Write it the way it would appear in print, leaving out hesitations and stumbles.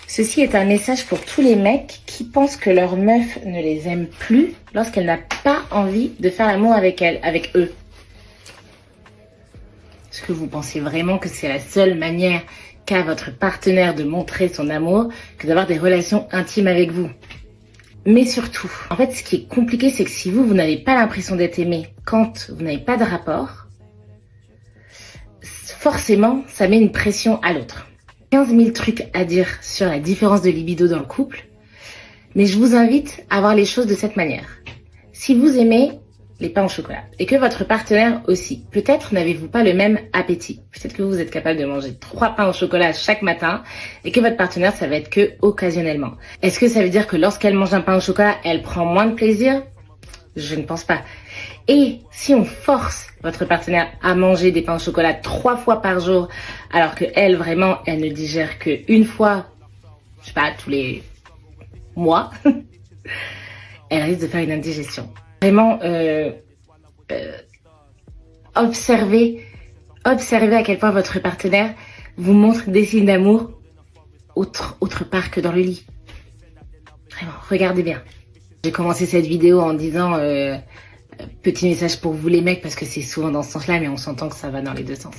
Ceci est un message pour tous les mecs qui pensent que leur meuf ne les aime plus lorsqu'elle n'a pas envie de faire l'amour avec eux. Est-ce que vous pensez vraiment que c'est la seule manière qu'a votre partenaire de montrer son amour que d'avoir des relations intimes avec vous? Mais surtout, en fait, ce qui est compliqué, c'est que si vous n'avez pas l'impression d'être aimé quand vous n'avez pas de rapport, forcément, ça met une pression à l'autre. 15 000 trucs à dire sur la différence de libido dans le couple, mais je vous invite à voir les choses de cette manière. Si vous aimez les pains au chocolat et que votre partenaire aussi, peut-être n'avez-vous pas le même appétit. Peut-être que vous êtes capable de manger 3 pains au chocolat chaque matin et que votre partenaire, ça va être que occasionnellement. Est-ce que ça veut dire que lorsqu'elle mange un pain au chocolat, elle prend moins de plaisir? Je ne pense pas. Et si on force votre partenaire à manger des pains au chocolat 3 fois par jour, alors que elle, vraiment, elle ne digère qu'une fois, je sais pas, tous les mois, elle risque de faire une indigestion. Vraiment, observez à quel point votre partenaire vous montre des signes d'amour autre part que dans le lit. Vraiment, regardez bien. J'ai commencé cette vidéo en disant petit message pour vous les mecs parce que c'est souvent dans ce sens-là, mais on s'entend que ça va dans les deux sens.